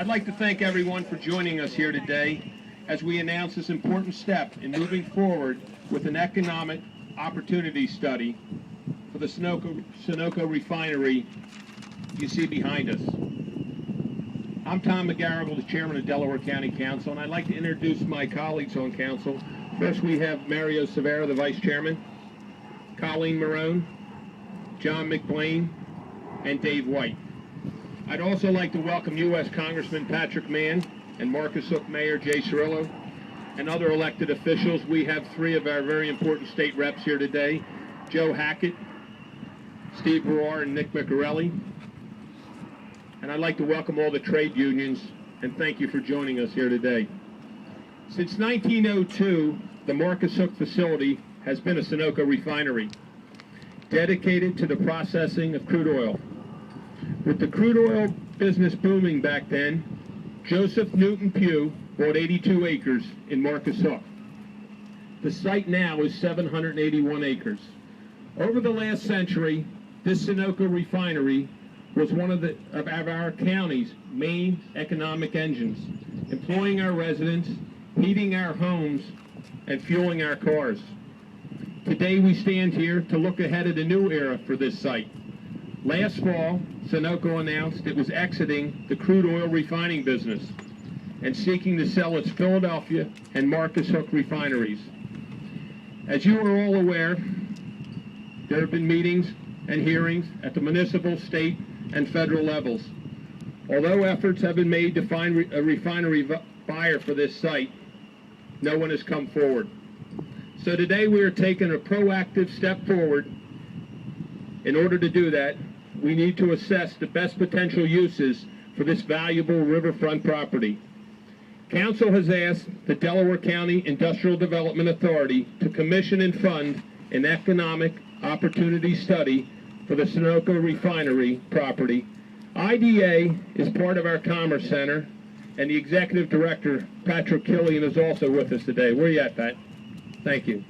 I'd like to thank everyone for joining us here today as we announce this important step in moving forward with an economic opportunity study for the Sunoco refinery you see behind us. I'm Tom McGarrigle, the chairman of Delaware County Council, and I'd like to introduce my colleagues on council. First, we have Mario Severa, the vice chairman, Colleen Marone, John McBlain, and Dave White. I'd also like to welcome U.S. Congressman Patrick Mann and Marcus Hook Mayor Jay Schiliro and other elected officials. We have three of our very important state reps here today, Joe Hackett, Steve Brewer, and Nick McArelli. And I'd like to welcome all the trade unions and thank you for joining us here today. Since 1902, the Marcus Hook facility has been a Sunoco refinery dedicated to the processing of crude oil. With the crude oil business booming back then, Joseph Newton Pugh bought 82 acres in Marcus Hook. The site now is 781 acres. Over the last century, this Sunoco refinery was one of our county's main economic engines, employing our residents, heating our homes, and fueling our cars. Today we stand here to look ahead at a new era for this site. Last fall, Sunoco announced it was exiting the crude oil refining business and seeking to sell its Philadelphia and Marcus Hook refineries. As you are all aware, there have been meetings and hearings at the municipal, state, and federal levels. Although efforts have been made to find a refinery buyer for this site, no one has come forward. So today we are taking a proactive step forward. In order to do that, we need to assess the best potential uses for this valuable riverfront property. Council has asked the Delaware County Industrial Development Authority to commission and fund an economic opportunity study for the Sunoco refinery property. IDA is part of our Commerce Center, and the Executive Director, Patrick Killian, is also with us today. Where are you at, Pat? Thank you.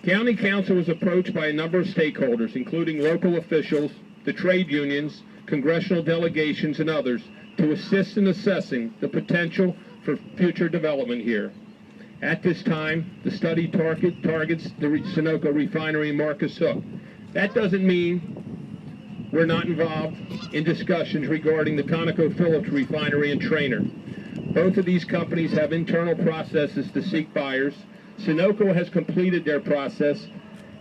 County Council was approached by a number of stakeholders, including local officials, the trade unions, congressional delegations, and others, to assist in assessing the potential for future development here. At this time, the study targets the Sunoco refinery in Marcus Hook. That doesn't mean we're not involved in discussions regarding the ConocoPhillips refinery and Trainer. Both of these companies have internal processes to seek buyers. Sunoco has completed their process,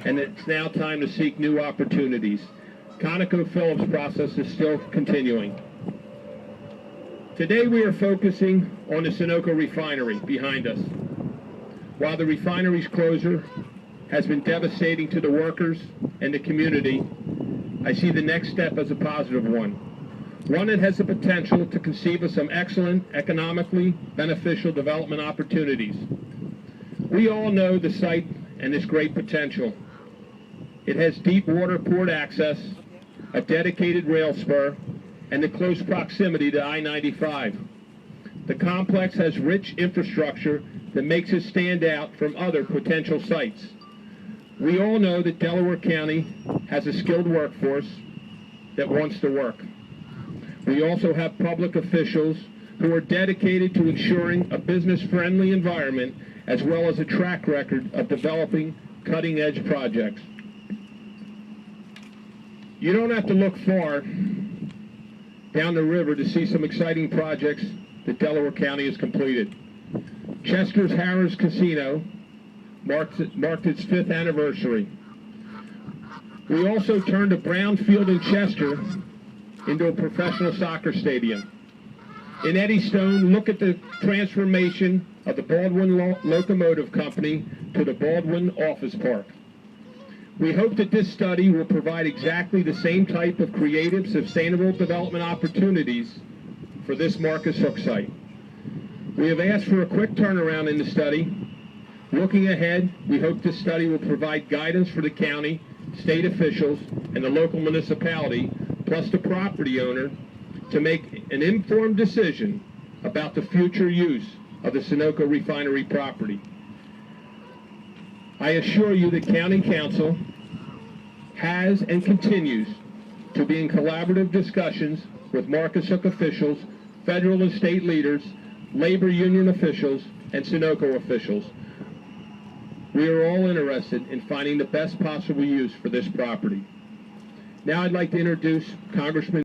and it's now time to seek new opportunities. ConocoPhillips process is still continuing. Today we are focusing on the Sunoco refinery behind us. While the refinery's closure has been devastating to the workers and the community, I see the next step as a positive one. One that has the potential to conceive of some excellent, economically beneficial development opportunities. We all know the site and its great potential. It has deep water port access, a dedicated rail spur, and the close proximity to I-95. The complex has rich infrastructure that makes it stand out from other potential sites. We all know that Delaware County has a skilled workforce that wants to work. We also have public officials who are dedicated to ensuring a business-friendly environment, as well as a track record of developing cutting-edge projects. You don't have to look far down the river to see some exciting projects that Delaware County has completed. Chester's Harrah's Casino marked its 5th anniversary. We also turned a brownfield in Chester into a professional soccer stadium. In Eddystone, look at the transformation of the Baldwin Locomotive Company to the Baldwin Office Park. We hope that this study will provide exactly the same type of creative, sustainable development opportunities for this Marcus Hook site. We have asked for a quick turnaround in the study. Looking ahead, we hope this study will provide guidance for the county, state officials, and the local municipality, plus the property owner, to make an informed decision about the future use of the Sunoco refinery property. I assure you that County Council has and continues to be in collaborative discussions with Marcus Hook officials, federal and state leaders, labor union officials, and Sunoco officials. We are all interested in finding the best possible use for this property. Now I'd like to introduce Congressman